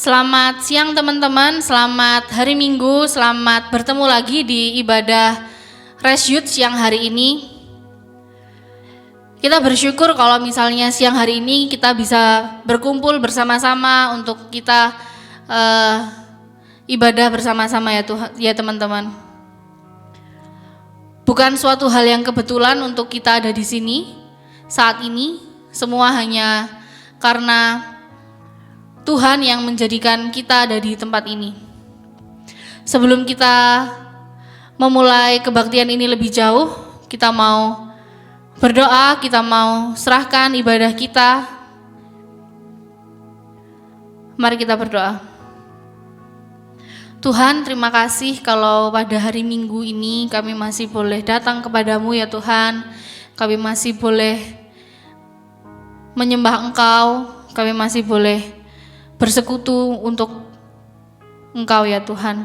Selamat siang teman-teman, selamat hari Minggu, selamat bertemu lagi di ibadah Res Youth siang hari ini. Kita bersyukur kalau misalnya siang hari ini kita bisa berkumpul bersama-sama untuk kita ibadah bersama-sama ya Tuhan, ya teman-teman. Bukan suatu hal yang kebetulan untuk kita ada di sini saat ini, semua hanya karena Tuhan yang menjadikan kita ada di tempat ini. Sebelum kita memulai kebaktian ini lebih jauh, kita mau berdoa, kita mau serahkan ibadah kita. Mari kita berdoa. Tuhan, terima kasih kalau pada hari Minggu ini kami masih boleh datang kepadamu ya Tuhan. Kami masih boleh menyembah Engkau, kami masih boleh bersekutu untuk Engkau ya Tuhan.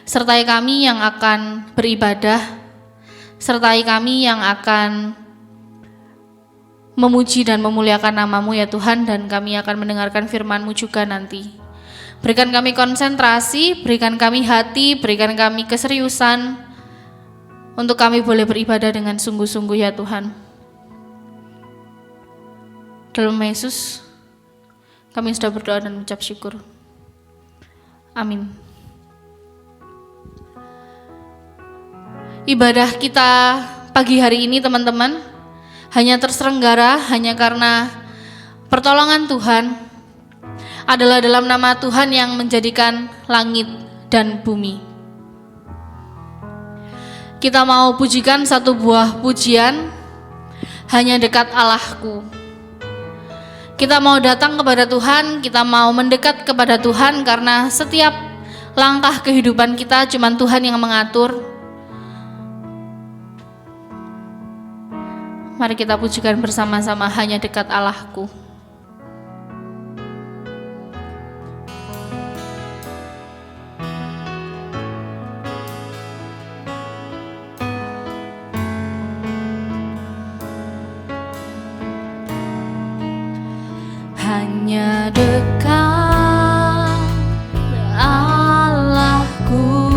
Sertai kami yang akan beribadah, sertai kami yang akan memuji dan memuliakan nama-Mu ya Tuhan, dan kami akan mendengarkan firman-Mu juga nanti. Berikan kami konsentrasi, berikan kami hati, berikan kami keseriusan untuk kami boleh beribadah dengan sungguh-sungguh ya Tuhan. Dalam Yesus kami sudah berdoa dan mengucap syukur. Amin. Ibadah kita pagi hari ini teman-teman hanya terselenggara hanya karena pertolongan Tuhan, adalah dalam nama Tuhan yang menjadikan langit dan bumi. Kita mau pujikan satu buah pujian, hanya dekat Allahku. Kita mau datang kepada Tuhan, kita mau mendekat kepada Tuhan karena setiap langkah kehidupan kita cuma Tuhan yang mengatur. Mari kita pujikan bersama-sama, hanya dekat Allahku. Hanya dekat Allahku,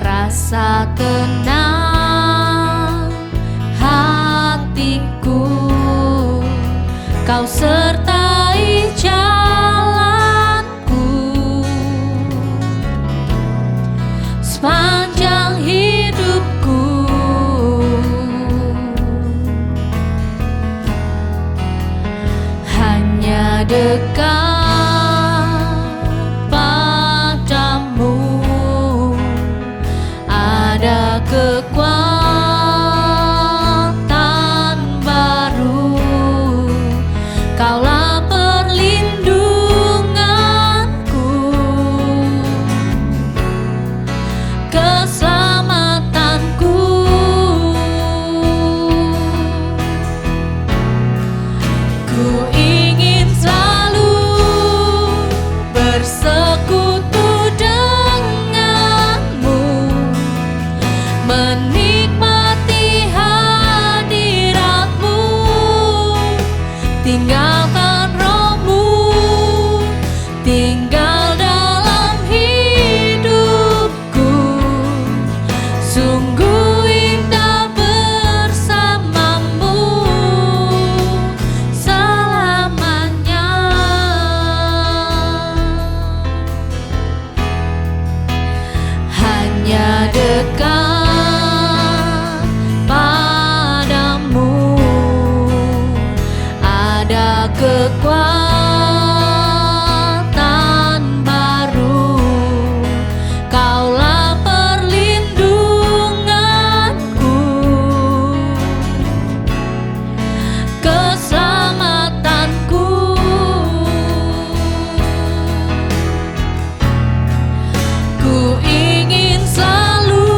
rasa tenang hatiku, Kau sertai jalanku sepanjang hidupku. Hanya dekat padamu ada kekuatan baru, Kaulah perlindunganku, keselamatanku. Ku ingin selalu bersekutu denganmu, menikmati hadiratmu, tinggalkan rohmu, tinggal dalam hidupku. Sungguh indah bersamamu selamanya. Hanya dekat padamu ada kekuatan baru, Kaulah perlindunganku, keselamatanku. Ku ingin selalu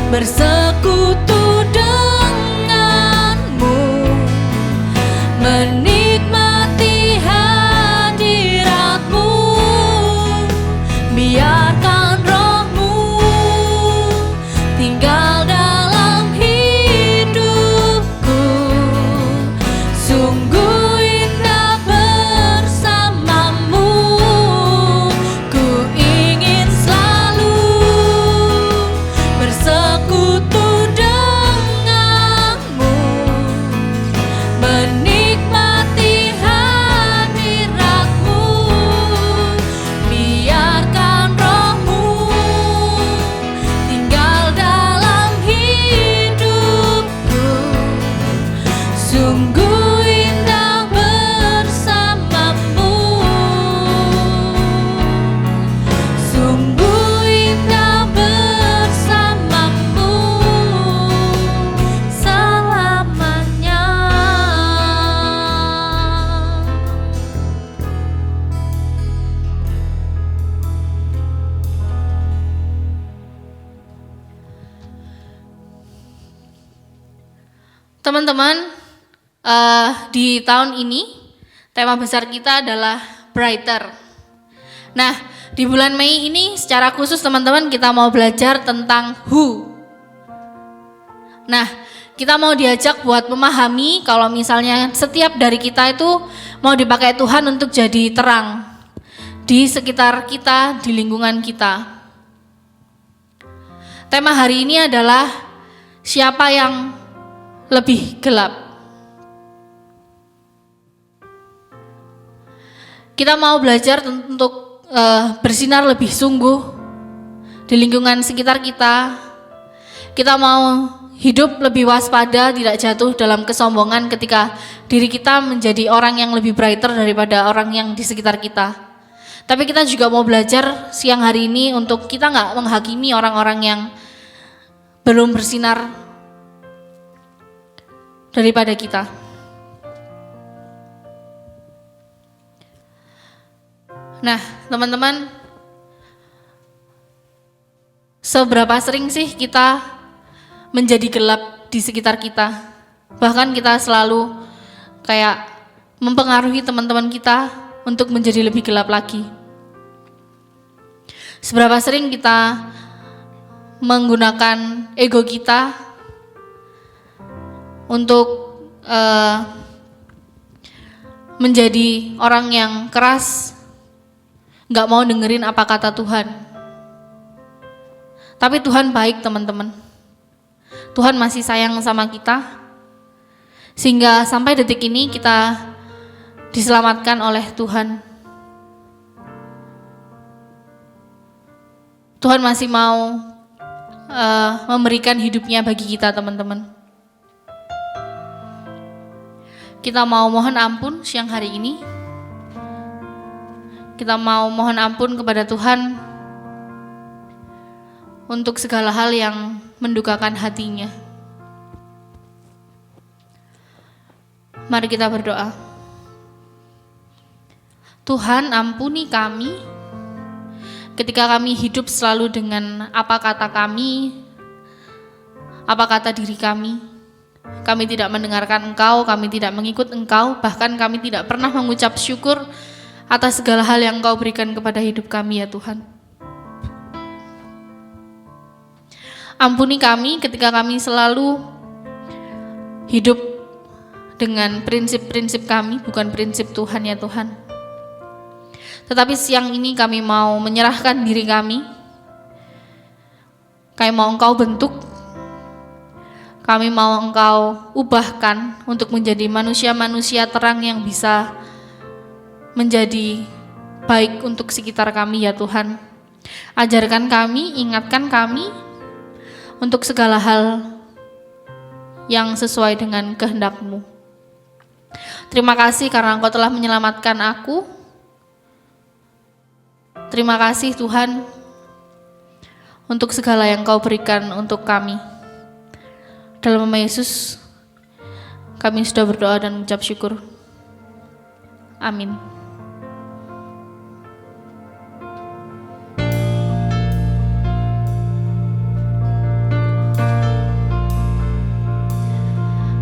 bersekutu denganmu, menikmati Teman-teman, di tahun ini tema besar kita adalah Brighter. Nah, di bulan Mei ini secara khusus teman-teman kita mau belajar tentang who. Nah, kita mau diajak buat memahami kalau misalnya setiap dari kita itu mau dipakai Tuhan untuk jadi terang di sekitar kita, di lingkungan kita. Tema hari ini adalah siapa yang lebih gelap. Kita mau belajar untuk bersinar lebih sungguh di lingkungan sekitar kita. Kita mau hidup lebih waspada, tidak jatuh dalam kesombongan ketika diri kita menjadi orang yang lebih brighter daripada orang yang di sekitar kita. Tapi kita juga mau belajar siang hari ini untuk kita nggak menghakimi orang-orang yang belum bersinar daripada kita. Nah, teman-teman, seberapa sering sih kita menjadi gelap di sekitar kita? Bahkan kita selalu kayak mempengaruhi teman-teman kita untuk menjadi lebih gelap lagi. Seberapa sering kita menggunakan ego kita untuk menjadi orang yang keras, gak mau dengerin apa kata Tuhan. Tapi Tuhan baik teman-teman. Tuhan masih sayang sama kita, sehingga sampai detik ini kita diselamatkan oleh Tuhan. Tuhan masih mau memberikan hidupnya bagi kita teman-teman. Kita mau mohon ampun siang hari ini. Kita mau mohon ampun kepada Tuhan untuk segala hal yang mendukakan hatinya. Mari kita berdoa. Tuhan, ampuni kami ketika kami hidup selalu dengan apa kata kami, apa kata diri kami. Kami tidak mendengarkan Engkau, kami tidak mengikut Engkau, bahkan kami tidak pernah mengucap syukur atas segala hal yang Engkau berikan kepada hidup kami ya Tuhan. Ampuni kami ketika kami selalu hidup dengan prinsip-prinsip kami, bukan prinsip Tuhan ya Tuhan. Tetapi siang ini kami mau menyerahkan diri kami. Kami mau Engkau bentuk, kami mau Engkau ubahkan untuk menjadi manusia-manusia terang yang bisa menjadi baik untuk sekitar kami ya Tuhan. Ajarkan kami, ingatkan kami untuk segala hal yang sesuai dengan kehendak-Mu. Terima kasih karena Engkau telah menyelamatkan aku. Terima kasih Tuhan untuk segala yang Engkau berikan untuk kami. Dalam nama Yesus kami sudah berdoa dan mengucap syukur. Amin.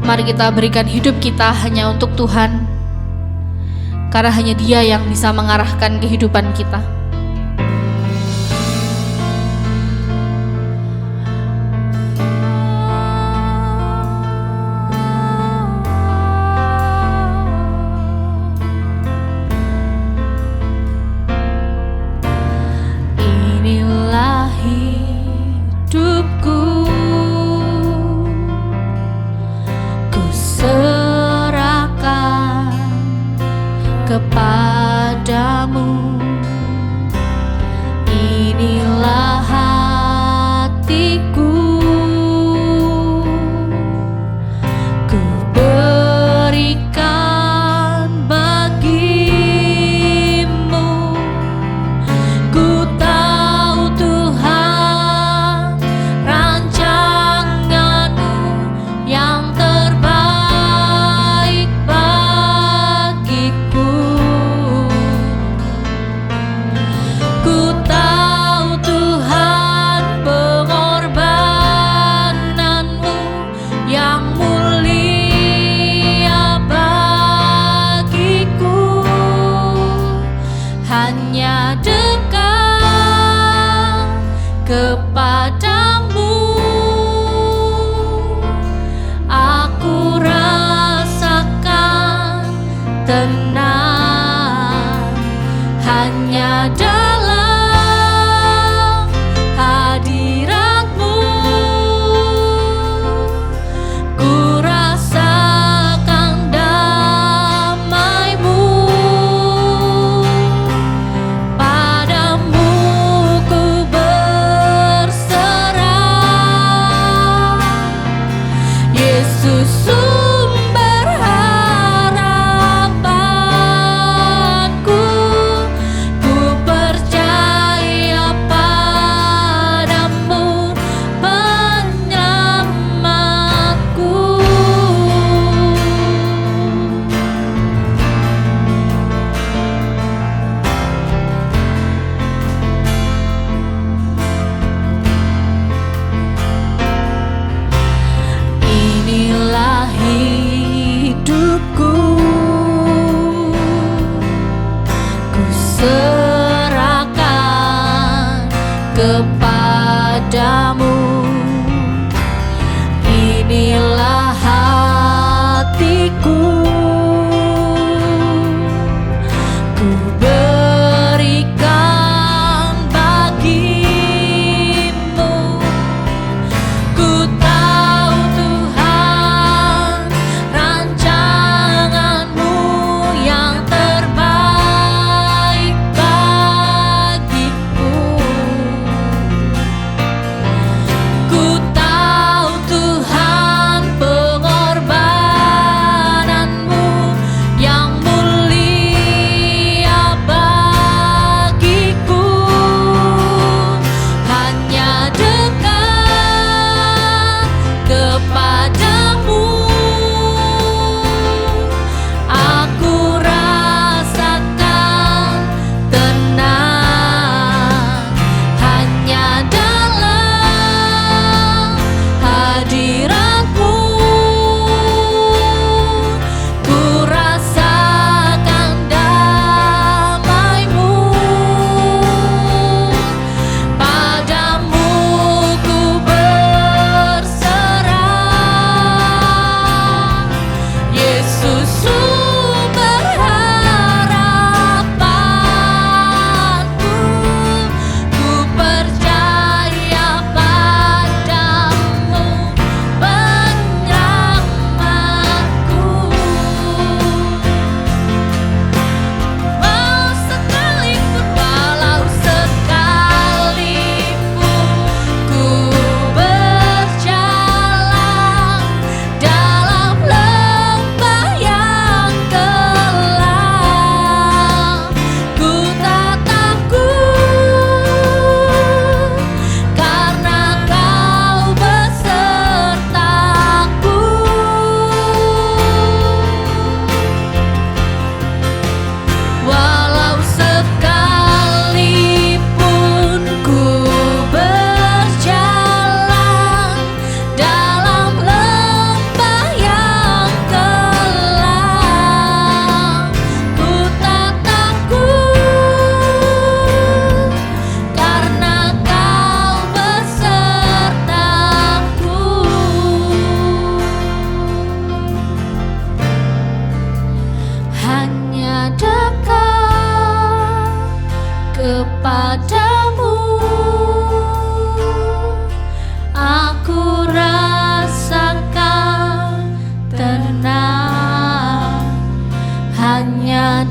Mari kita berikan hidup kita hanya untuk Tuhan, karena hanya Dia yang bisa mengarahkan kehidupan kita. Inilah hidupku, kepadamu. Inilah hatiku, ku berikan bagimu. Ku tahu Tuhan rancangan-Mu yang terbaik bagiku.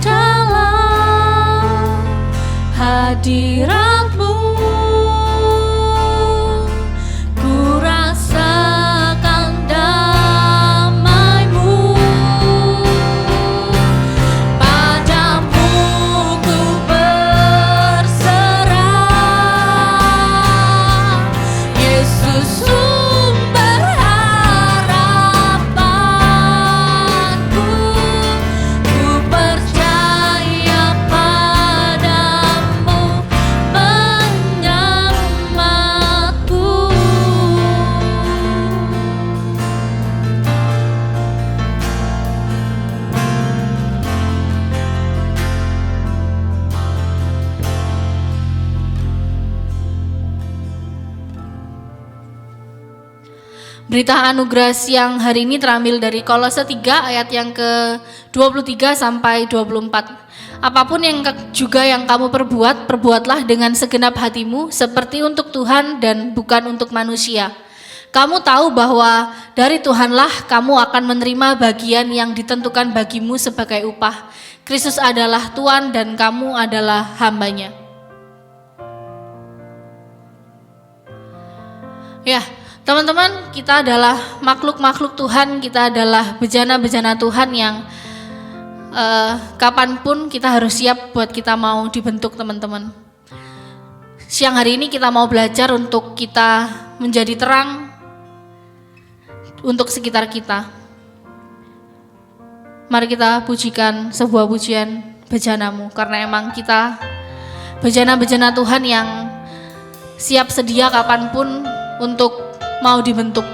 dalam hadirat-Mu. Ku rasakan damai-Mu. Padamu ku berserah, Yesus sumber harapanku. Ku percaya padamu penyelamatku. Berita anugerah siang hari ini terambil dari Kolose 3 ayat yang ke-23 sampai 24. Apapun yang kamu perbuat, perbuatlah dengan segenap hatimu seperti untuk Tuhan dan bukan untuk manusia. Kamu tahu bahwa dari Tuhanlah kamu akan menerima bagian yang ditentukan bagimu sebagai upah. Kristus adalah Tuhan dan kamu adalah hambanya. Ya, teman-teman, kita adalah makhluk-makhluk Tuhan, kita adalah bejana-bejana Tuhan yang kapanpun kita harus siap buat kita mau dibentuk, teman-teman. Siang hari ini kita mau belajar untuk kita menjadi terang untuk sekitar kita. Mari kita pujikan sebuah pujian bejana-Mu, karena emang kita bejana-bejana Tuhan yang siap sedia kapanpun untuk mau dibentuk.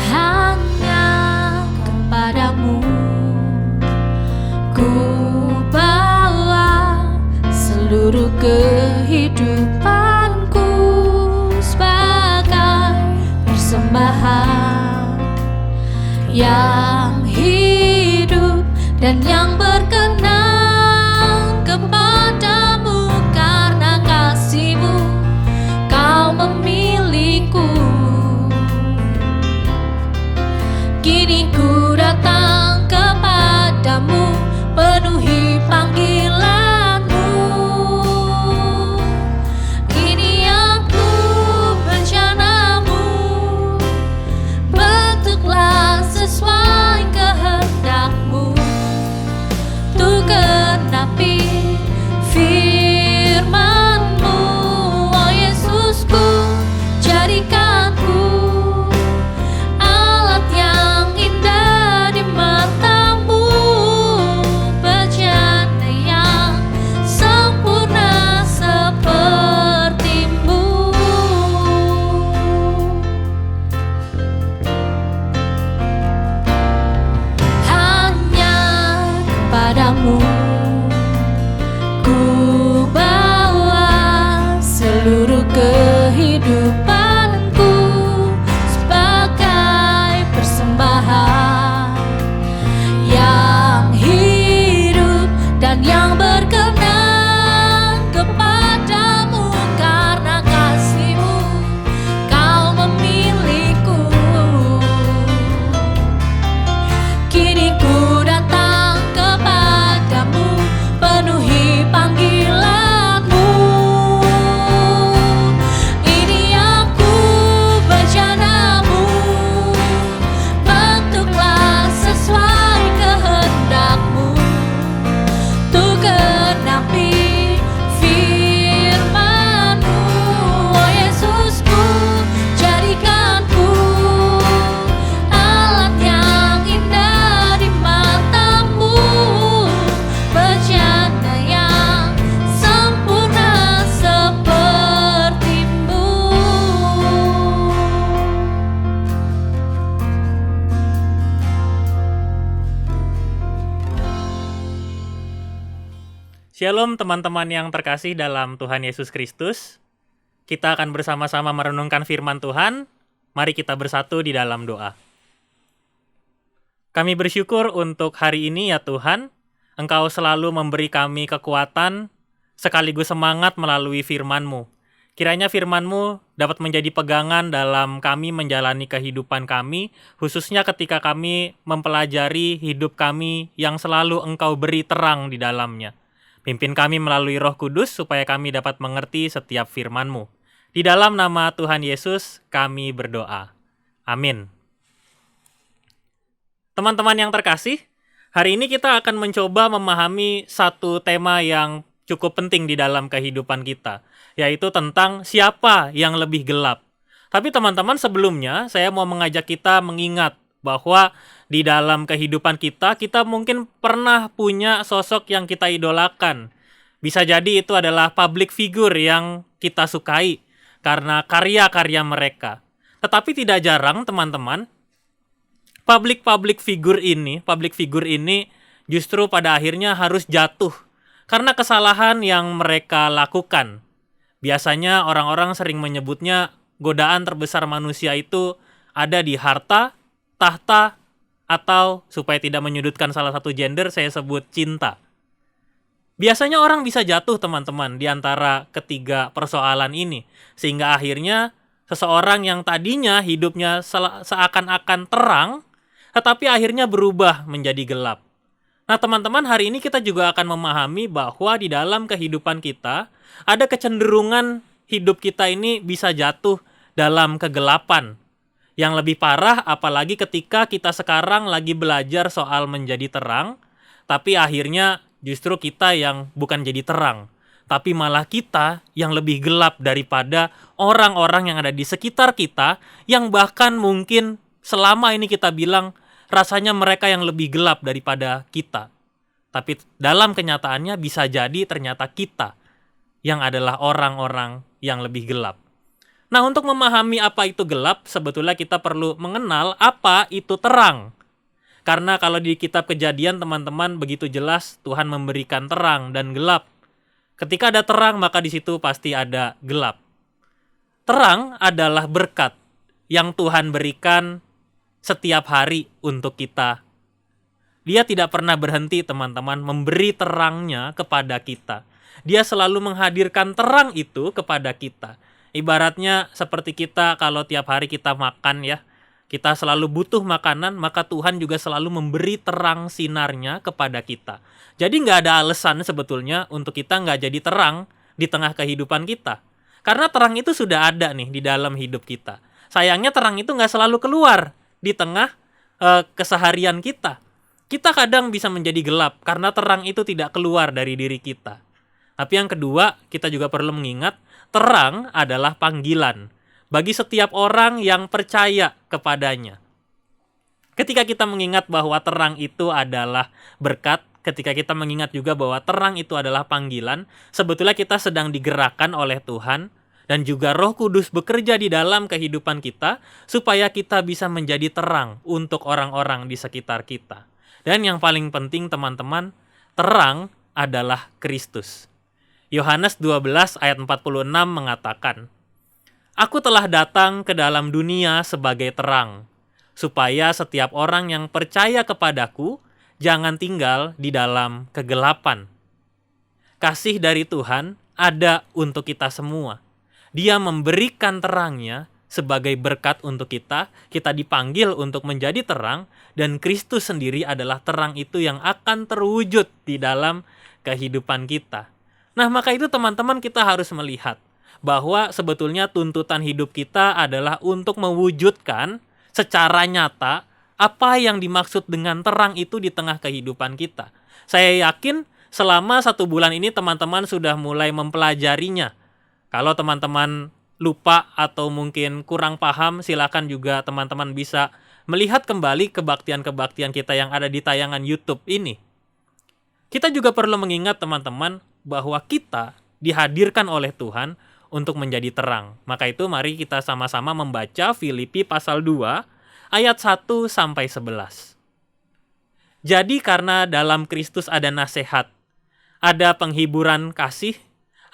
Hanya kepadamu ku bawa seluruh kehidupanku sebagai persembahan yang hidup dan yang berkenan kepadamu. Karena kasih-Mu Kau memiliku. Kini ku datang kepadamu, penuhi panggilan-Mu. Ini aku bejana-Mu, bentuklah sesuai kehendak-Mu. Tuh genapi firman-Mu, oh Yesusku, jadikanku alat yang indah di mata-Mu, bejana yang sempurna seperti-Mu. Hanya kepadamu ku bawa seluruh kehidupanku sebagai persembahan yang hidup dan yang berkenan kepadamu. Karena kasih-Mu Kau memiliku. Kini ku datang kepadamu, penuhi panggilan-Mu. Ini aku bejana-Mu, bentuklah sesuai kehendak-Mu. Tuh genapi firman-Mu, oh Yesusku, jadikanku alat yang indah di mata-Mu, bejana yang sempurna seperti-Mu. Shalom teman-teman yang terkasih dalam Tuhan Yesus Kristus. Kita akan bersama-sama merenungkan firman Tuhan. Mari kita bersatu di dalam doa. Kami bersyukur untuk hari ini ya Tuhan. Engkau selalu memberi kami kekuatan sekaligus semangat melalui firman-Mu. Kiranya firman-Mu dapat menjadi pegangan dalam kami menjalani kehidupan kami, khususnya ketika kami mempelajari hidup kami yang selalu Engkau beri terang di dalamnya. Pimpin kami melalui Roh Kudus supaya kami dapat mengerti setiap firman-Mu. Di dalam nama Tuhan Yesus kami berdoa. Amin. Teman-teman yang terkasih, hari ini kita akan mencoba memahami satu tema yang cukup penting di dalam kehidupan kita, yaitu tentang siapa yang lebih gelap. Tapi teman-teman, sebelumnya saya mau mengajak kita mengingat bahwa di dalam kehidupan kita mungkin pernah punya sosok yang kita idolakan. Bisa jadi itu adalah public figure yang kita sukai karena karya-karya mereka. Tetapi tidak jarang teman-teman, public figure ini justru pada akhirnya harus jatuh karena kesalahan yang mereka lakukan. Biasanya orang-orang sering menyebutnya godaan terbesar manusia itu ada di harta, tahta, atau supaya tidak menyudutkan salah satu gender, saya sebut cinta. Biasanya orang bisa jatuh teman-teman di antara ketiga persoalan ini, sehingga akhirnya seseorang yang tadinya hidupnya seakan-akan terang, tetapi akhirnya berubah menjadi gelap. Nah teman-teman, hari ini kita juga akan memahami bahwa di dalam kehidupan kita ada kecenderungan hidup kita ini bisa jatuh dalam kegelapan. Yang lebih parah apalagi ketika kita sekarang lagi belajar soal menjadi terang, tapi akhirnya justru kita yang bukan jadi terang, tapi malah kita yang lebih gelap daripada orang-orang yang ada di sekitar kita, yang bahkan mungkin selama ini kita bilang rasanya mereka yang lebih gelap daripada kita. Tapi dalam kenyataannya bisa jadi ternyata kita yang adalah orang-orang yang lebih gelap. Nah, untuk memahami apa itu gelap, sebetulnya kita perlu mengenal apa itu terang. Karena kalau di kitab Kejadian, teman-teman, begitu jelas Tuhan memberikan terang dan gelap. Ketika ada terang, maka di situ pasti ada gelap. Terang adalah berkat yang Tuhan berikan setiap hari untuk kita. Dia tidak pernah berhenti, teman-teman, memberi terangnya kepada kita. Dia selalu menghadirkan terang itu kepada kita. Ibaratnya seperti kita kalau tiap hari kita makan ya, kita selalu butuh makanan, maka Tuhan juga selalu memberi terang sinarnya kepada kita. Jadi nggak ada alasan sebetulnya untuk kita nggak jadi terang di tengah kehidupan kita. Karena terang itu sudah ada nih di dalam hidup kita. Sayangnya terang itu nggak selalu keluar di tengah keseharian kita. Kita kadang bisa menjadi gelap karena terang itu tidak keluar dari diri kita. Tapi yang kedua, kita juga perlu mengingat terang adalah panggilan bagi setiap orang yang percaya kepadanya. Ketika kita mengingat bahwa terang itu adalah berkat, ketika kita mengingat juga bahwa terang itu adalah panggilan, sebetulnya kita sedang digerakkan oleh Tuhan dan juga Roh Kudus bekerja di dalam kehidupan kita supaya kita bisa menjadi terang untuk orang-orang di sekitar kita. Dan yang paling penting teman-teman, terang adalah Kristus. Yohanes 12 ayat 46 mengatakan, "Aku telah datang ke dalam dunia sebagai terang, supaya setiap orang yang percaya kepadaku jangan tinggal di dalam kegelapan." Kasih dari Tuhan ada untuk kita semua. Dia memberikan terangnya sebagai berkat untuk kita dipanggil untuk menjadi terang, dan Kristus sendiri adalah terang itu yang akan terwujud di dalam kehidupan kita. Nah, maka itu teman-teman kita harus melihat bahwa sebetulnya tuntutan hidup kita adalah untuk mewujudkan secara nyata apa yang dimaksud dengan terang itu di tengah kehidupan kita. Saya yakin selama 1 bulan ini teman-teman sudah mulai mempelajarinya. Kalau teman-teman lupa atau mungkin kurang paham, silakan juga teman-teman bisa melihat kembali kebaktian-kebaktian kita yang ada di tayangan YouTube ini. Kita juga perlu mengingat teman-teman bahwa kita dihadirkan oleh Tuhan untuk menjadi terang. Maka itu mari kita sama-sama membaca Filipi pasal 2 ayat 1 sampai 11. Jadi karena dalam Kristus ada nasihat, ada penghiburan kasih,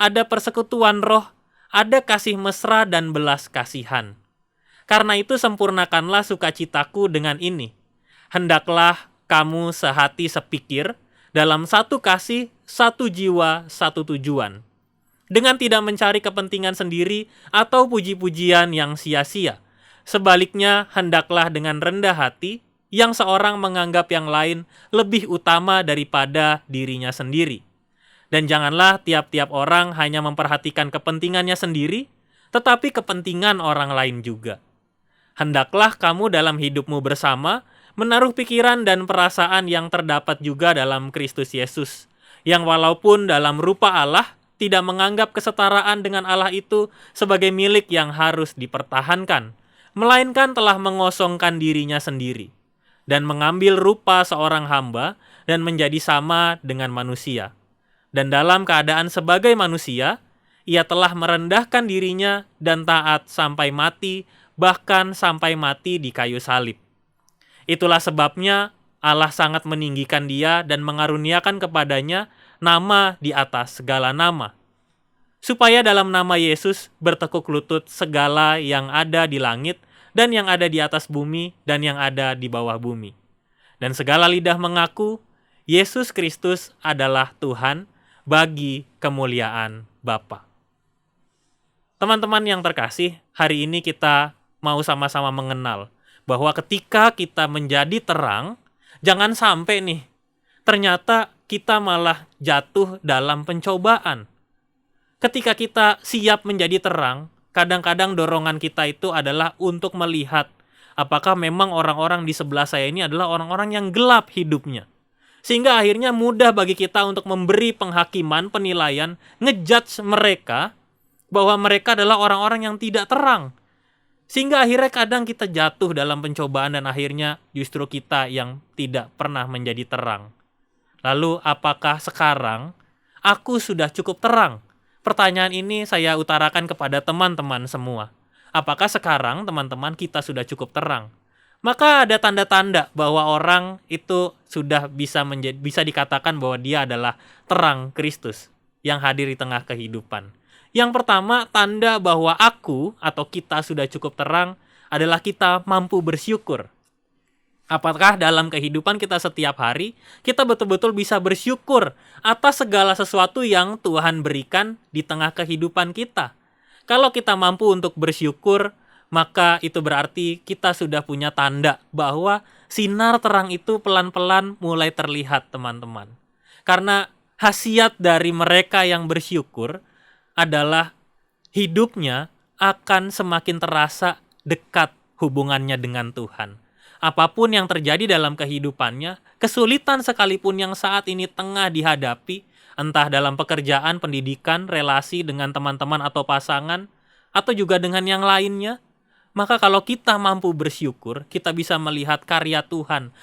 ada persekutuan roh, ada kasih mesra dan belas kasihan. Karena itu sempurnakanlah sukacitaku dengan ini. Hendaklah kamu sehati sepikir, dalam satu kasih, satu jiwa, satu tujuan, dengan tidak mencari kepentingan sendiri atau puji-pujian yang sia-sia. Sebaliknya, hendaklah dengan rendah hati, yang seorang menganggap yang lain lebih utama daripada dirinya sendiri. Dan janganlah tiap-tiap orang hanya memperhatikan kepentingannya sendiri, tetapi kepentingan orang lain juga. Hendaklah kamu dalam hidupmu bersama menaruh pikiran dan perasaan yang terdapat juga dalam Kristus Yesus, yang walaupun dalam rupa Allah, tidak menganggap kesetaraan dengan Allah itu sebagai milik yang harus dipertahankan, melainkan telah mengosongkan dirinya sendiri, dan mengambil rupa seorang hamba dan menjadi sama dengan manusia. Dan dalam keadaan sebagai manusia, ia telah merendahkan dirinya dan taat sampai mati, bahkan sampai mati di kayu salib. Itulah sebabnya Allah sangat meninggikan dia dan mengaruniakan kepadanya nama di atas segala nama, supaya dalam nama Yesus bertekuk lutut segala yang ada di langit dan yang ada di atas bumi dan yang ada di bawah bumi. Dan segala lidah mengaku Yesus Kristus adalah Tuhan, bagi kemuliaan Bapa. Teman-teman yang terkasih, hari ini kita mau sama-sama mengenal bahwa ketika kita menjadi terang, jangan sampai nih, ternyata kita malah jatuh dalam pencobaan. Ketika kita siap menjadi terang, kadang-kadang dorongan kita itu adalah untuk melihat apakah memang orang-orang di sebelah saya ini adalah orang-orang yang gelap hidupnya. Sehingga akhirnya mudah bagi kita untuk memberi penghakiman, penilaian, ngejudge mereka bahwa mereka adalah orang-orang yang tidak terang. Sehingga akhirnya kadang kita jatuh dalam pencobaan dan akhirnya justru kita yang tidak pernah menjadi terang. Lalu apakah sekarang aku sudah cukup terang? Pertanyaan ini saya utarakan kepada teman-teman semua. Apakah sekarang teman-teman kita sudah cukup terang? Maka ada tanda-tanda bahwa orang itu sudah bisa dikatakan bahwa dia adalah terang Kristus yang hadir di tengah kehidupan. Yang pertama, tanda bahwa aku atau kita sudah cukup terang adalah kita mampu bersyukur. Apakah dalam kehidupan kita setiap hari, kita betul-betul bisa bersyukur atas segala sesuatu yang Tuhan berikan di tengah kehidupan kita? Kalau kita mampu untuk bersyukur, maka itu berarti kita sudah punya tanda bahwa sinar terang itu pelan-pelan mulai terlihat, teman-teman. Karena khasiat dari mereka yang bersyukur adalah hidupnya akan semakin terasa dekat hubungannya dengan Tuhan. Apapun yang terjadi dalam kehidupannya, kesulitan sekalipun yang saat ini tengah dihadapi, entah dalam pekerjaan, pendidikan, relasi dengan teman-teman atau pasangan, atau juga dengan yang lainnya, maka kalau kita mampu bersyukur, kita bisa melihat karya Tuhan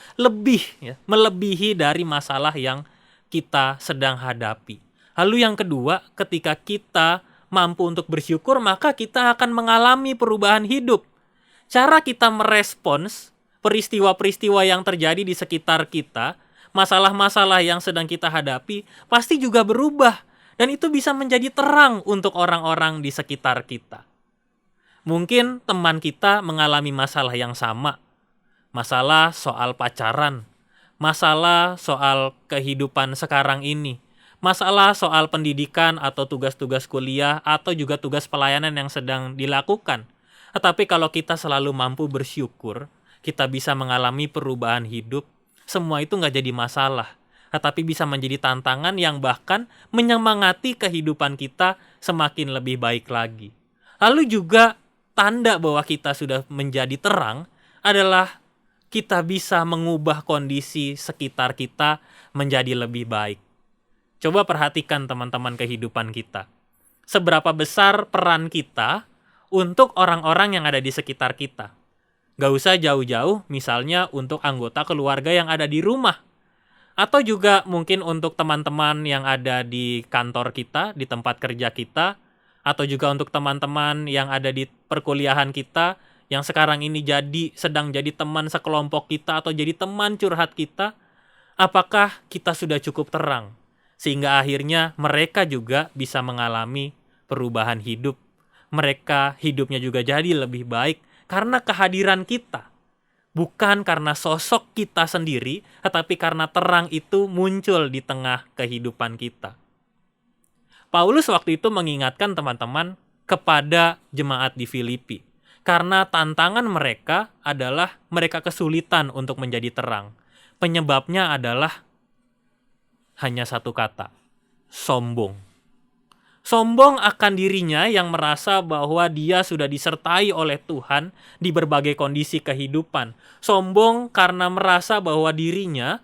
melebihi dari masalah yang kita sedang hadapi. Lalu yang kedua, ketika kita mampu untuk bersyukur, maka kita akan mengalami perubahan hidup. Cara kita merespons peristiwa-peristiwa yang terjadi di sekitar kita, masalah-masalah yang sedang kita hadapi, pasti juga berubah. Dan itu bisa menjadi terang untuk orang-orang di sekitar kita. Mungkin teman kita mengalami masalah yang sama. Masalah soal pacaran, masalah soal kehidupan sekarang ini, masalah soal pendidikan atau tugas-tugas kuliah atau juga tugas pelayanan yang sedang dilakukan. Tetapi kalau kita selalu mampu bersyukur, kita bisa mengalami perubahan hidup, semua itu nggak jadi masalah. Tetapi bisa menjadi tantangan yang bahkan menyemangati kehidupan kita semakin lebih baik lagi. Lalu juga tanda bahwa kita sudah menjadi terang adalah kita bisa mengubah kondisi sekitar kita menjadi lebih baik. Coba perhatikan teman-teman kehidupan kita. Seberapa besar peran kita untuk orang-orang yang ada di sekitar kita. Gak usah jauh-jauh, misalnya untuk anggota keluarga yang ada di rumah. Atau juga mungkin untuk teman-teman yang ada di kantor kita, di tempat kerja kita, atau juga untuk teman-teman yang ada di perkuliahan kita, yang sekarang ini sedang jadi teman sekelompok kita atau jadi teman curhat kita, apakah kita sudah cukup terang? Sehingga akhirnya mereka juga bisa mengalami perubahan hidup. Mereka hidupnya juga jadi lebih baik karena kehadiran kita. Bukan karena sosok kita sendiri, tetapi karena terang itu muncul di tengah kehidupan kita. Paulus waktu itu mengingatkan teman-teman kepada jemaat di Filipi. Karena tantangan mereka adalah mereka kesulitan untuk menjadi terang. Penyebabnya adalah hanya satu kata, sombong. Sombong akan dirinya yang merasa bahwa dia sudah disertai oleh Tuhan di berbagai kondisi kehidupan. Sombong karena merasa bahwa dirinya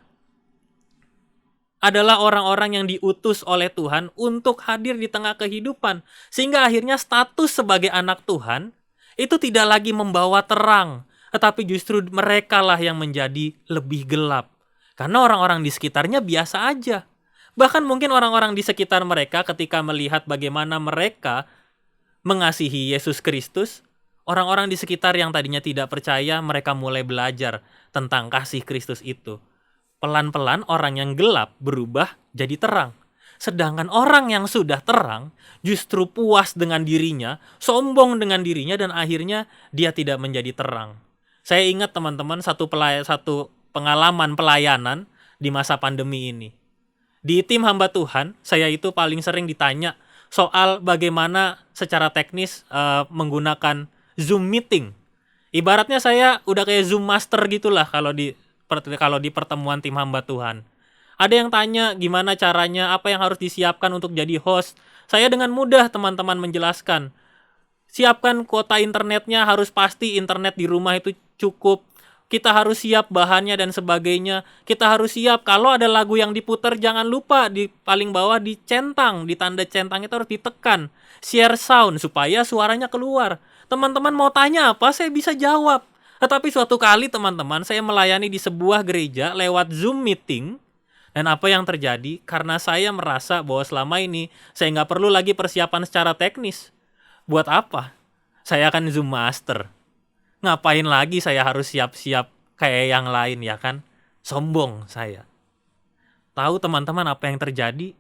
adalah orang-orang yang diutus oleh Tuhan untuk hadir di tengah kehidupan. Sehingga akhirnya status sebagai anak Tuhan itu tidak lagi membawa terang, tetapi justru merekalah yang menjadi lebih gelap. Karena orang-orang di sekitarnya biasa aja. Bahkan mungkin orang-orang di sekitar mereka ketika melihat bagaimana mereka mengasihi Yesus Kristus, orang-orang di sekitar yang tadinya tidak percaya, mereka mulai belajar tentang kasih Kristus itu. Pelan-pelan orang yang gelap berubah jadi terang. Sedangkan orang yang sudah terang justru puas dengan dirinya, sombong dengan dirinya, dan akhirnya dia tidak menjadi terang. Saya ingat teman-teman satu pengalaman pelayanan di masa pandemi ini. Di tim hamba Tuhan, saya itu paling sering ditanya soal bagaimana secara teknis menggunakan Zoom meeting. Ibaratnya saya udah kayak Zoom master gitulah kalau di pertemuan tim hamba Tuhan. Ada yang tanya gimana caranya, apa yang harus disiapkan untuk jadi host. Saya dengan mudah teman-teman menjelaskan. Siapkan kuota internetnya, harus pasti internet di rumah itu cukup. Kita harus siap bahannya dan sebagainya. Kita harus siap kalau ada lagu yang diputar, jangan lupa di paling bawah dicentang, di tanda centang itu harus ditekan. Share sound supaya suaranya keluar. Teman-teman mau tanya apa, saya bisa jawab. Tetapi suatu kali teman-teman, saya melayani di sebuah gereja lewat Zoom meeting. Dan apa yang terjadi? Karena saya merasa bahwa selama ini saya nggak perlu lagi persiapan secara teknis. Buat apa? Saya akan Zoom master. Ngapain lagi saya harus siap-siap kayak yang lain, ya kan? Sombong saya. Tahu teman-teman apa yang terjadi?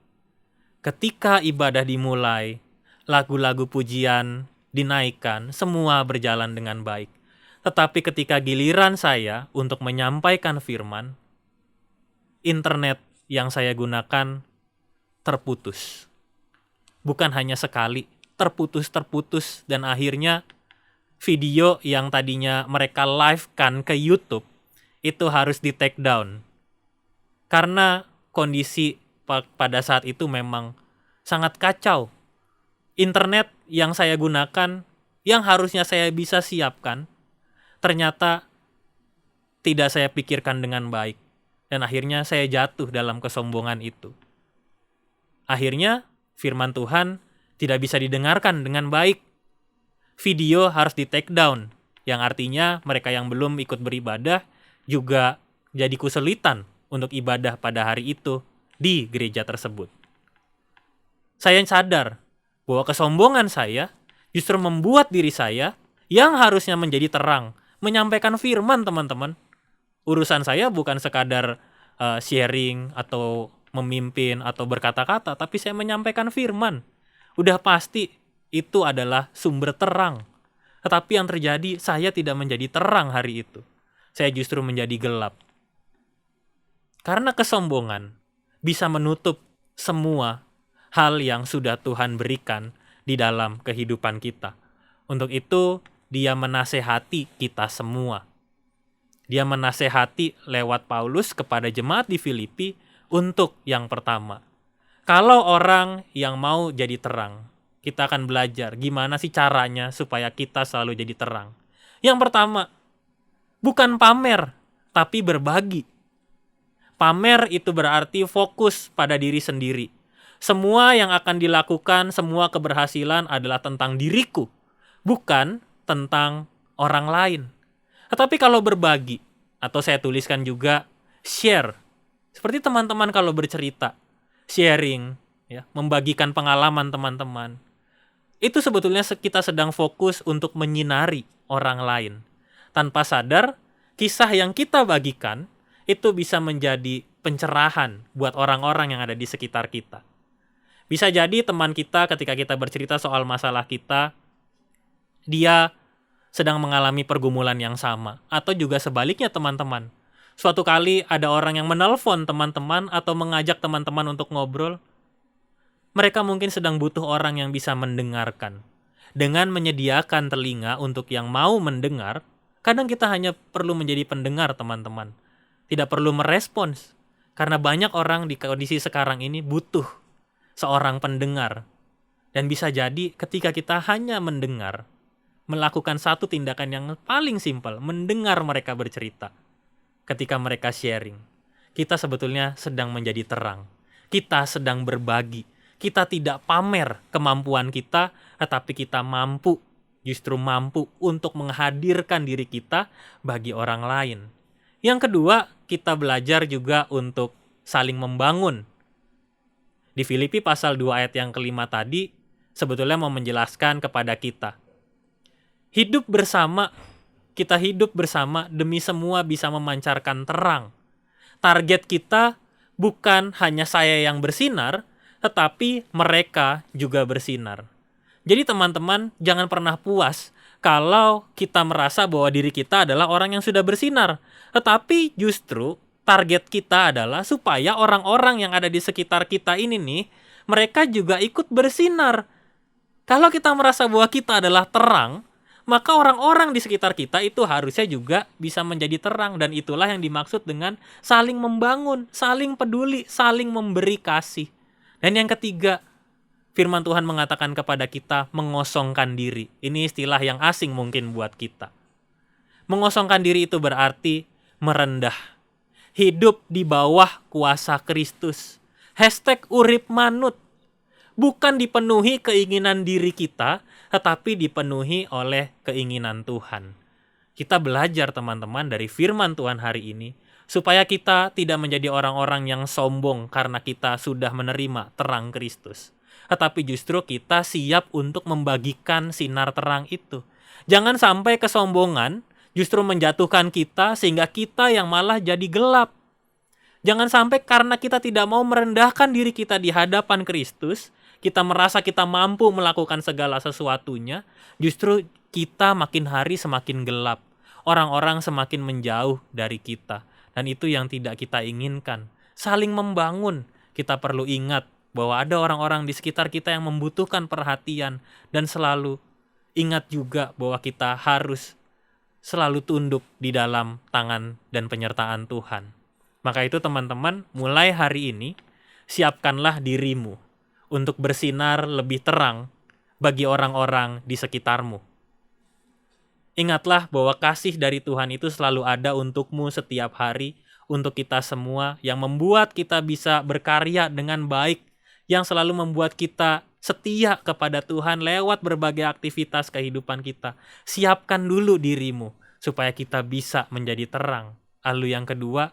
Ketika ibadah dimulai, lagu-lagu pujian dinaikkan, semua berjalan dengan baik. Tetapi ketika giliran saya untuk menyampaikan firman, internet yang saya gunakan terputus. Bukan hanya sekali, terputus, dan akhirnya video yang tadinya mereka live-kan ke YouTube itu harus di take down. Karena kondisi pada saat itu memang sangat kacau. Internet yang saya gunakan, yang harusnya saya bisa siapkan, ternyata tidak saya pikirkan dengan baik. Dan akhirnya saya jatuh dalam kesombongan itu. Akhirnya firman Tuhan tidak bisa didengarkan dengan baik. Video harus di take down, yang artinya mereka yang belum ikut beribadah juga jadi kesulitan untuk ibadah pada hari itu di gereja tersebut. Saya sadar bahwa kesombongan saya justru membuat diri saya yang harusnya menjadi terang, menyampaikan firman teman-teman. Urusan saya bukan sekadar sharing atau memimpin atau berkata-kata, tapi saya menyampaikan firman. Udah pasti itu adalah sumber terang. Tetapi yang terjadi, saya tidak menjadi terang hari itu. Saya justru menjadi gelap. Karena kesombongan bisa menutup semua hal yang sudah Tuhan berikan di dalam kehidupan kita. Untuk itu, Dia menasehati kita semua. Dia menasehati lewat Paulus kepada jemaat di Filipi untuk yang pertama. Kalau orang yang mau jadi terang, kita akan belajar gimana sih caranya supaya kita selalu jadi terang. Yang pertama, bukan pamer, tapi berbagi. Pamer itu berarti fokus pada diri sendiri. Semua yang akan dilakukan, semua keberhasilan adalah tentang diriku, bukan tentang orang lain. Tetapi kalau berbagi, atau saya tuliskan juga share, seperti teman-teman kalau bercerita, sharing, ya, membagikan pengalaman teman-teman, itu sebetulnya kita sedang fokus untuk menyinari orang lain. Tanpa sadar, kisah yang kita bagikan itu bisa menjadi pencerahan buat orang-orang yang ada di sekitar kita. Bisa jadi teman kita ketika kita bercerita soal masalah kita, dia sedang mengalami pergumulan yang sama. Atau juga sebaliknya teman-teman. Suatu kali ada orang yang menelpon teman-teman atau mengajak teman-teman untuk ngobrol. Mereka mungkin sedang butuh orang yang bisa mendengarkan. Dengan menyediakan telinga untuk yang mau mendengar, kadang kita hanya perlu menjadi pendengar teman-teman. Tidak perlu merespons. Karena banyak orang di kondisi sekarang ini butuh seorang pendengar. Dan bisa jadi ketika kita hanya mendengar, melakukan satu tindakan yang paling simpel, mendengar mereka bercerita. Ketika mereka sharing, kita sebetulnya sedang menjadi terang. Kita sedang berbagi. Kita tidak pamer kemampuan kita, tetapi kita justru mampu untuk menghadirkan diri kita bagi orang lain. Yang kedua, kita belajar juga untuk saling membangun. Di Filipi pasal 2 ayat yang kelima tadi, sebetulnya mau menjelaskan kepada kita. Kita hidup bersama demi semua bisa memancarkan terang. Target kita bukan hanya saya yang bersinar, tetapi mereka juga bersinar. Jadi teman-teman, jangan pernah puas kalau kita merasa bahwa diri kita adalah orang yang sudah bersinar. Tetapi justru target kita adalah supaya orang-orang yang ada di sekitar kita ini nih, mereka juga ikut bersinar. Kalau kita merasa bahwa kita adalah terang, maka orang-orang di sekitar kita itu harusnya juga bisa menjadi terang. Dan itulah yang dimaksud dengan saling membangun, saling peduli, saling memberi kasih. Dan yang ketiga, firman Tuhan mengatakan kepada kita mengosongkan diri. Ini istilah yang asing mungkin buat kita. Mengosongkan diri itu berarti merendah. Hidup di bawah kuasa Kristus. #urip manut. Bukan dipenuhi keinginan diri kita, tetapi dipenuhi oleh keinginan Tuhan. Kita belajar teman-teman dari firman Tuhan hari ini, supaya kita tidak menjadi orang-orang yang sombong karena kita sudah menerima terang Kristus. Tetapi justru kita siap untuk membagikan sinar terang itu. Jangan sampai kesombongan justru menjatuhkan kita sehingga kita yang malah jadi gelap. Jangan sampai karena kita tidak mau merendahkan diri kita di hadapan Kristus, kita merasa kita mampu melakukan segala sesuatunya, justru kita makin hari semakin gelap. Orang-orang semakin menjauh dari kita. Dan itu yang tidak kita inginkan. Saling membangun. Kita perlu ingat bahwa ada orang-orang di sekitar kita yang membutuhkan perhatian. Dan selalu ingat juga bahwa kita harus selalu tunduk di dalam tangan dan penyertaan Tuhan. Maka itu teman-teman, mulai hari ini, siapkanlah dirimu untuk bersinar lebih terang bagi orang-orang di sekitarmu. Ingatlah bahwa kasih dari Tuhan itu selalu ada untukmu setiap hari, untuk kita semua, yang membuat kita bisa berkarya dengan baik, yang selalu membuat kita setia kepada Tuhan lewat berbagai aktivitas kehidupan kita. Siapkan dulu dirimu, supaya kita bisa menjadi terang. Lalu yang kedua,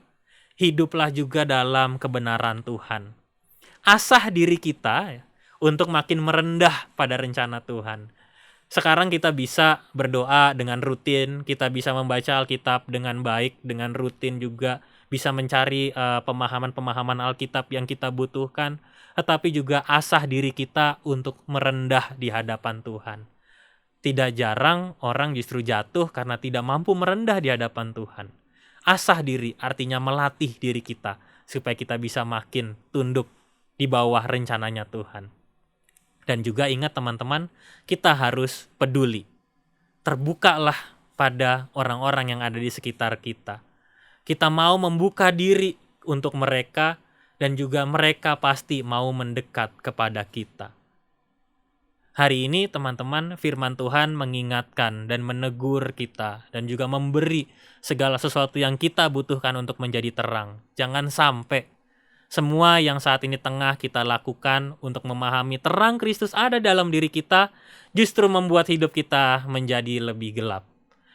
hiduplah juga dalam kebenaran Tuhan. Asah diri kita untuk makin merendah pada rencana Tuhan. Sekarang kita bisa berdoa dengan rutin, kita bisa membaca Alkitab dengan baik, dengan rutin juga, bisa mencari pemahaman-pemahaman Alkitab yang kita butuhkan, tetapi juga asah diri kita untuk merendah di hadapan Tuhan. Tidak jarang orang justru jatuh karena tidak mampu merendah di hadapan Tuhan. Asah diri artinya melatih diri kita, supaya kita bisa makin tunduk di bawah rencananya Tuhan. Dan juga ingat teman-teman, kita harus peduli. Terbukalah pada orang-orang yang ada di sekitar kita. Kita mau membuka diri untuk mereka, dan juga mereka pasti mau mendekat kepada kita. Hari ini teman-teman, firman Tuhan mengingatkan dan menegur kita, dan juga memberi segala sesuatu yang kita butuhkan untuk menjadi terang. Jangan sampai semua yang saat ini tengah kita lakukan untuk memahami terang Kristus ada dalam diri kita, justru membuat hidup kita menjadi lebih gelap.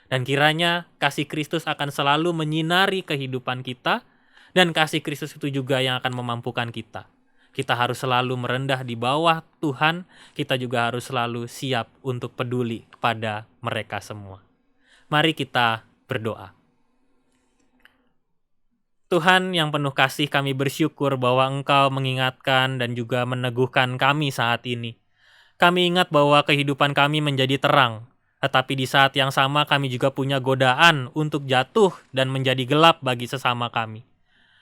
Dan kiranya kasih Kristus akan selalu menyinari kehidupan kita, dan kasih Kristus itu juga yang akan memampukan kita. Kita harus selalu merendah di bawah Tuhan, kita juga harus selalu siap untuk peduli kepada mereka semua. Mari kita berdoa. Tuhan yang penuh kasih, kami bersyukur bahwa Engkau mengingatkan dan juga meneguhkan kami saat ini. Kami ingat bahwa kehidupan kami menjadi terang, Tetapi di saat yang sama kami juga punya godaan untuk jatuh dan menjadi gelap bagi sesama kami.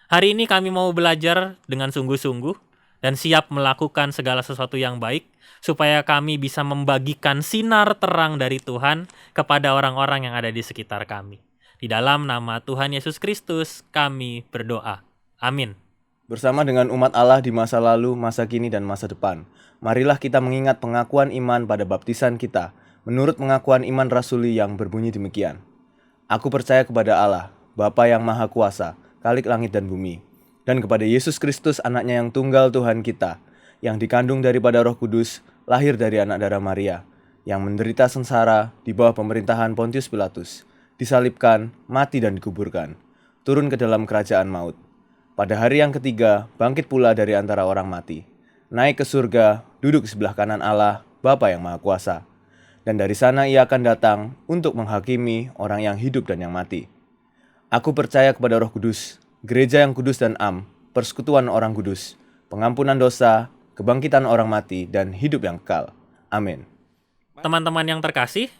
Hari ini kami mau belajar dengan sungguh-sungguh dan siap melakukan segala sesuatu yang baik, supaya kami bisa membagikan sinar terang dari Tuhan kepada orang-orang yang ada di sekitar kami. Di dalam nama Tuhan Yesus Kristus kami berdoa. Amin. Bersama dengan umat Allah di masa lalu, masa kini, dan masa depan, marilah kita mengingat pengakuan iman pada baptisan kita, menurut pengakuan iman rasuli yang berbunyi demikian. Aku percaya kepada Allah, Bapa yang Maha Kuasa, Khalik langit dan bumi, dan kepada Yesus Kristus, anaknya yang tunggal Tuhan kita, yang dikandung daripada Roh Kudus, lahir dari anak darah Maria, yang menderita sengsara di bawah pemerintahan Pontius Pilatus, disalibkan, mati dan dikuburkan, turun ke dalam kerajaan maut. Pada hari yang ketiga, bangkit pula dari antara orang mati, naik ke surga, duduk di sebelah kanan Allah, Bapa yang Maha Kuasa. Dan dari sana ia akan datang untuk menghakimi orang yang hidup dan yang mati. Aku percaya kepada Roh Kudus, gereja yang kudus dan am, persekutuan orang kudus, pengampunan dosa, kebangkitan orang mati, dan hidup yang kekal. Amin. Teman-teman yang terkasih,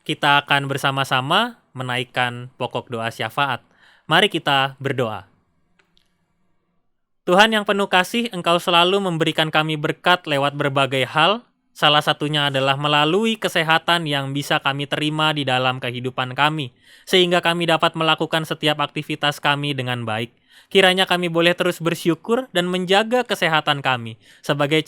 kita akan bersama-sama menaikkan pokok doa syafaat. Mari kita berdoa. Tuhan yang penuh kasih, Engkau selalu memberikan kami berkat lewat berbagai hal. Salah satunya adalah melalui kesehatan yang bisa kami terima di dalam kehidupan kami, sehingga kami dapat melakukan setiap aktivitas kami dengan baik. Kiranya kami boleh terus bersyukur dan menjaga kesehatan kami sebagai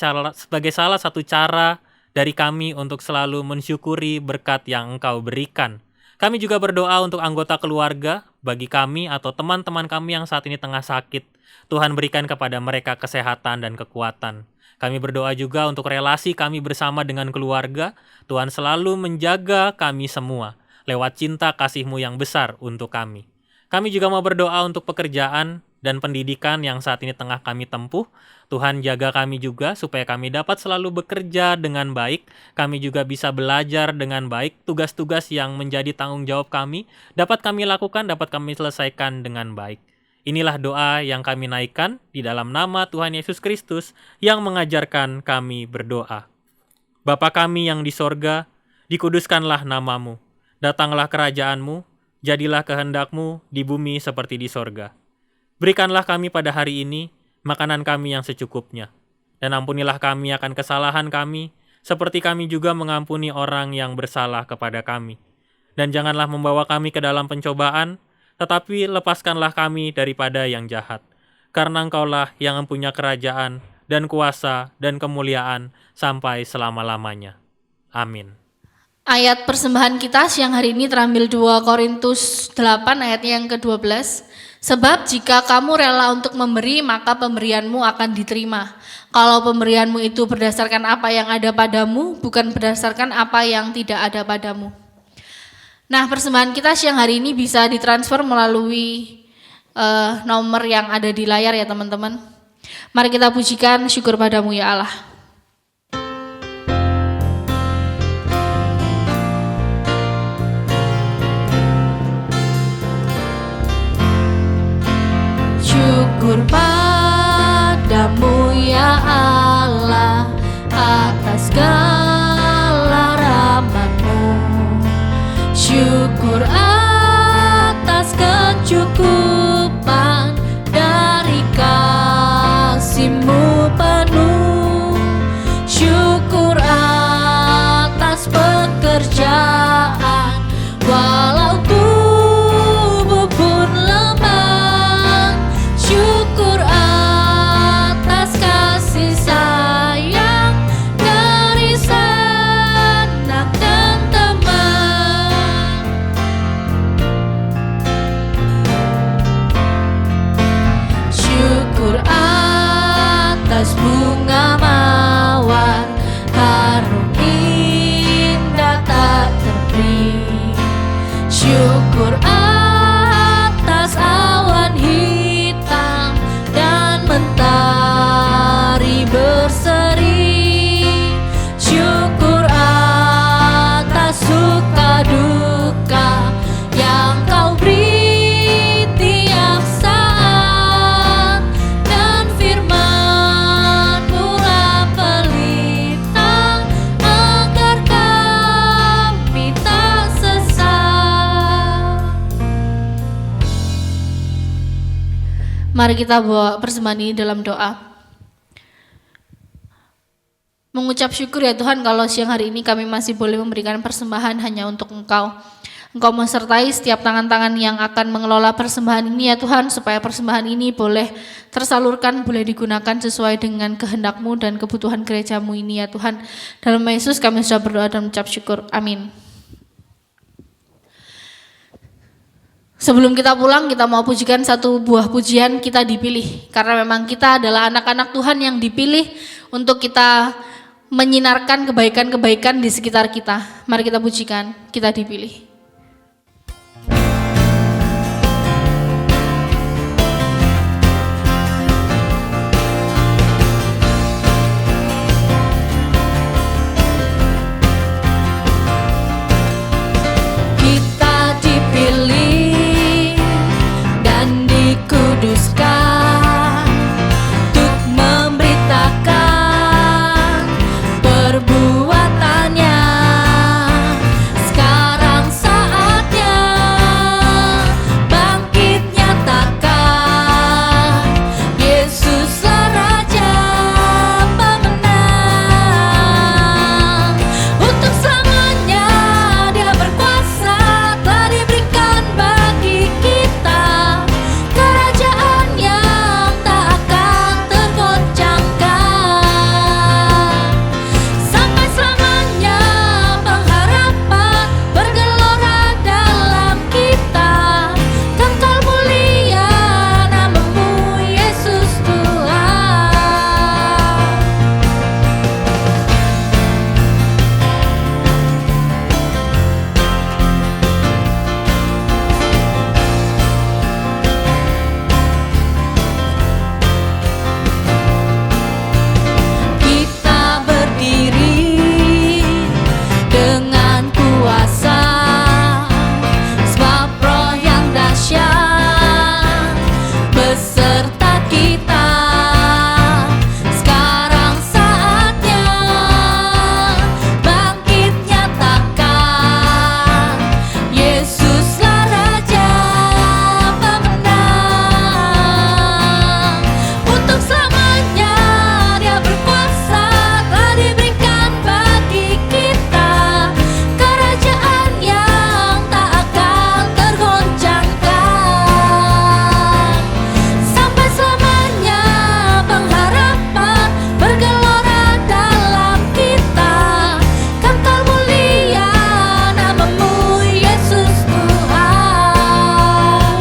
salah satu cara dari kami untuk selalu mensyukuri berkat yang Engkau berikan. Kami juga berdoa untuk anggota keluarga, bagi kami atau teman-teman kami yang saat ini tengah sakit. Tuhan berikan kepada mereka kesehatan dan kekuatan. Kami berdoa juga untuk relasi kami bersama dengan keluarga. Tuhan selalu menjaga kami semua lewat cinta kasih-Mu yang besar untuk kami. Kami juga mau berdoa untuk pekerjaan dan pendidikan yang saat ini tengah kami tempuh. Tuhan jaga kami juga supaya kami dapat selalu bekerja dengan baik. Kami juga bisa belajar dengan baik. Tugas-tugas yang menjadi tanggung jawab kami dapat kami lakukan, dapat kami selesaikan dengan baik. Inilah doa yang kami naikkan di dalam nama Tuhan Yesus Kristus yang mengajarkan kami berdoa. Bapa kami yang di sorga, dikuduskanlah nama-Mu. Datanglah kerajaan-Mu, jadilah kehendak-Mu di bumi seperti di sorga. Berikanlah kami pada hari ini makanan kami yang secukupnya. Dan ampunilah kami akan kesalahan kami, seperti kami juga mengampuni orang yang bersalah kepada kami. Dan janganlah membawa kami ke dalam pencobaan, tetapi lepaskanlah kami daripada yang jahat. Karena Engkaulah yang mempunyai kerajaan dan kuasa dan kemuliaan sampai selama-lamanya. Amin. Ayat persembahan kita siang hari ini terambil 2 Korintus 8 ayatnya yang ke-12. Sebab jika kamu rela untuk memberi, maka pemberianmu akan diterima. Kalau pemberianmu itu berdasarkan apa yang ada padamu, bukan berdasarkan apa yang tidak ada padamu. Nah, persembahan kita siang hari ini bisa ditransfer melalui nomor yang ada di layar ya teman-teman. Mari kita pujikan syukur padamu ya Allah. Syukur padamu ya Allah atas segala rahmat-Mu. Syukur atas kecukupan dari kasih-Mu penuh. Syukur atas pekerjaan walau tubuh pun lemah. Syukur Mari kita bawa persembahan ini dalam doa. Mengucap syukur ya Tuhan kalau siang hari ini kami masih boleh memberikan persembahan hanya untuk Engkau. Engkau menyertai setiap tangan-tangan yang akan mengelola persembahan ini ya Tuhan, supaya persembahan ini boleh tersalurkan, boleh digunakan sesuai dengan kehendak-Mu dan kebutuhan gereja-Mu ini ya Tuhan. Dalam nama Yesus kami sudah berdoa dan mengucap syukur. Amin. Sebelum kita pulang, kita mau pujikan satu buah pujian Kita Dipilih. Karena memang kita adalah anak-anak Tuhan yang dipilih untuk kita menyinarkan kebaikan-kebaikan di sekitar kita. Mari kita pujikan Kita Dipilih. Kita dipilih dan dikuduskan untuk memberitakan perbuatannya. Sekarang saatnya bangkit nyatakan, Yesuslah Raja pemenang. Untuk selamanya Dia berkuasa, telah diberikan bagi kita kerajaan yang tak akan tergoncangkan. Sampai selamanya pengharapan bergelora dalam kita, kekal mulia nama-Mu Yesus Tuhan. Kita berdiri dengan kuasa, sebab Roh yang dahsyat beserta kita. Sekarang saatnya bangkit nyatakan, Yesuslah Raja pemenang. Untuk selamanya Dia berkuasa, telah diberikan bagi kita kerajaan yang tak akan tergoncangkan. Sampai selamanya pengharapan bergelora dalam kita, kekal mulia nama-Mu Yesus Tuhan.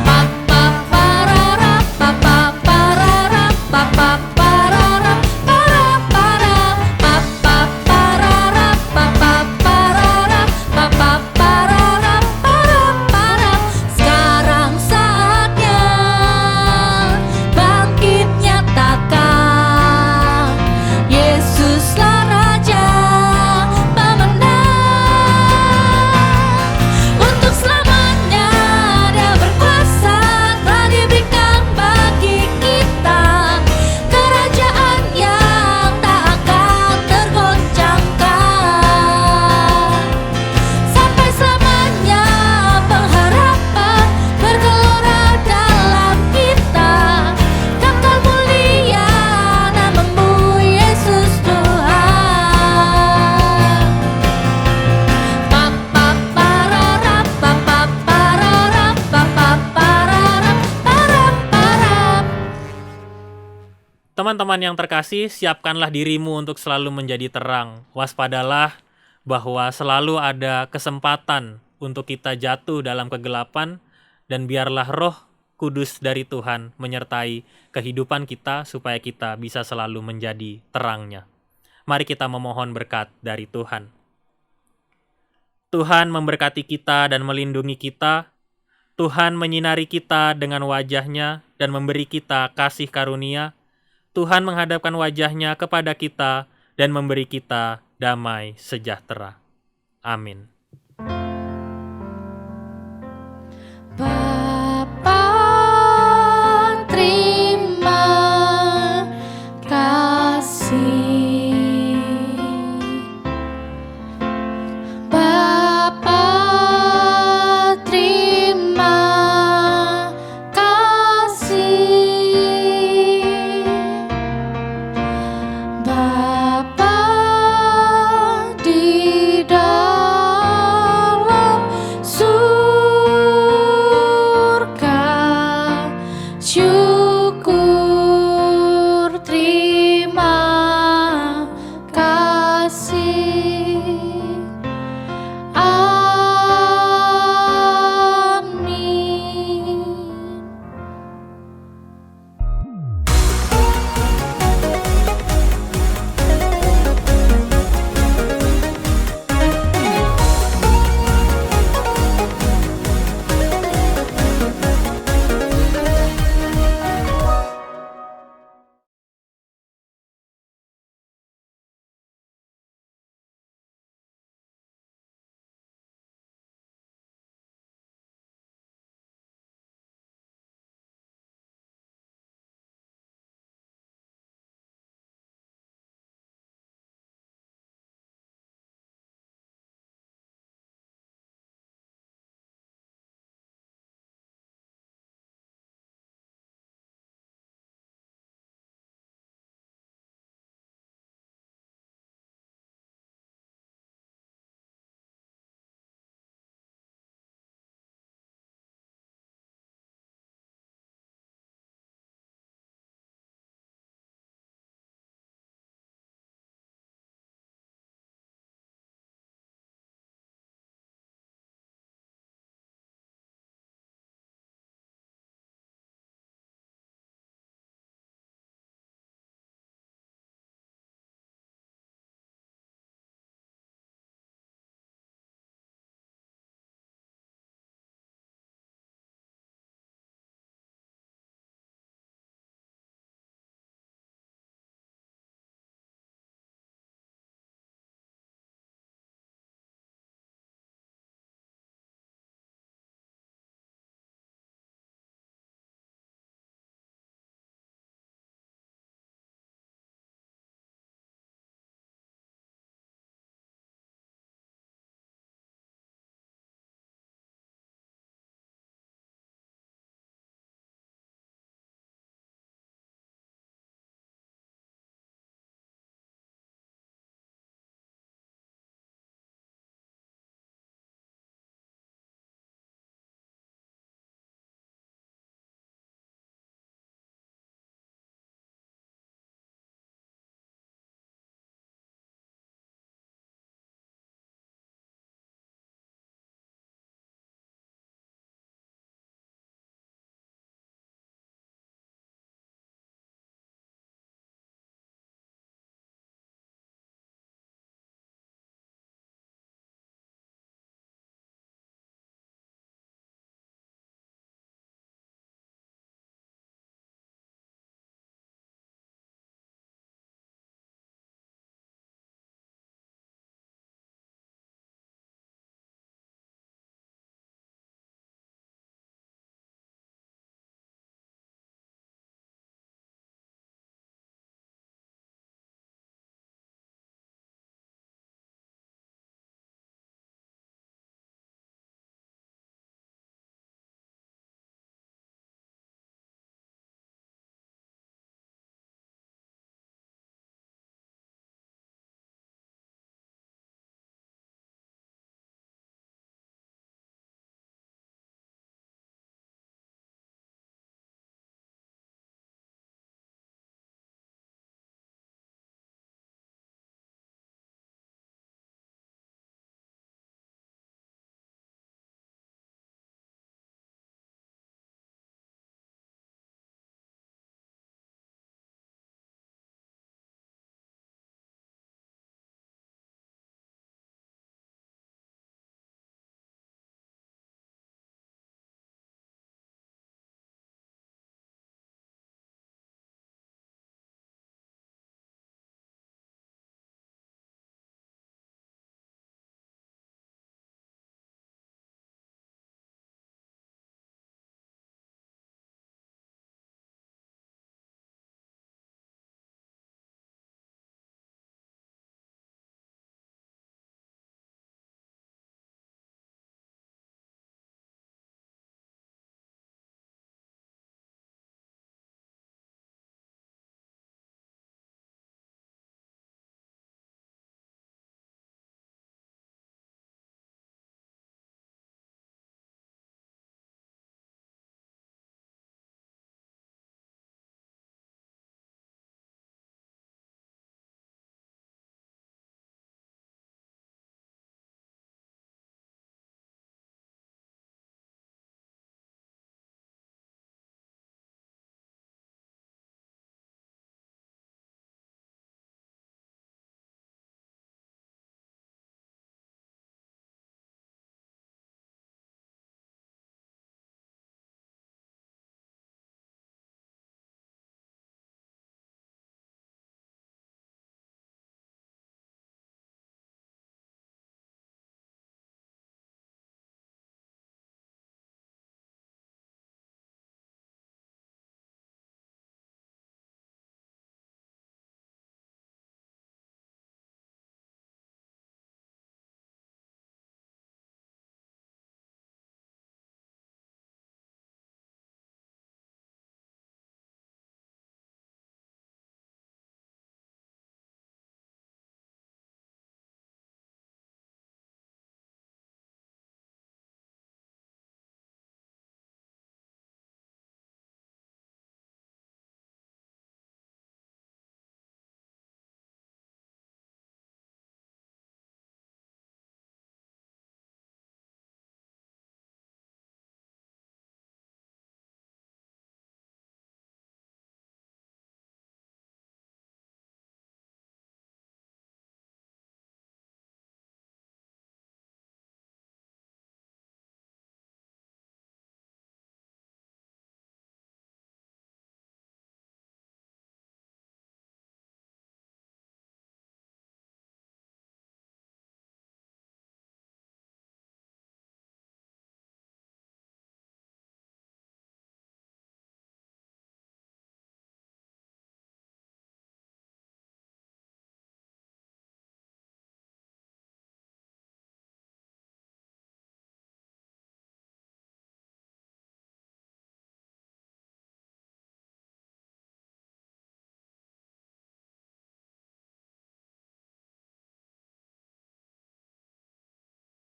Pa-pa-parara, pa-pa-parara, pa-pa-parara, para-para, pa-pa-parara, pa-pa-parara, pa-pa-parara, para-para. Sekarang saatnya bangkit nyatakan, Yesuslah Raja pemenang. Untuk selamanya Dia berkuasa, telah diberikan bagi kita kerajaan yang tak akan tergoncangkan. Sampai selamanya pengharapan bergelora dalam kita, kekal mulia nama-Mu Yesus Tuhan. Pa-pa-parara, pa-pa-parara, pa-pa-parara, para-para. Teman-teman yang terkasih, siapkanlah dirimu untuk selalu menjadi terang. Waspadalah bahwa selalu ada kesempatan untuk kita jatuh dalam kegelapan, dan biarlah Roh Kudus dari Tuhan menyertai kehidupan kita supaya kita bisa selalu menjadi terangnya. Mari kita memohon berkat dari Tuhan. Tuhan memberkati kita dan melindungi kita. Tuhan menyinari kita dengan wajah-Nya dan memberi kita kasih karunia. Tuhan menghadapkan wajah-Nya kepada kita dan memberi kita damai sejahtera. Amin. Bapa, terima kasih.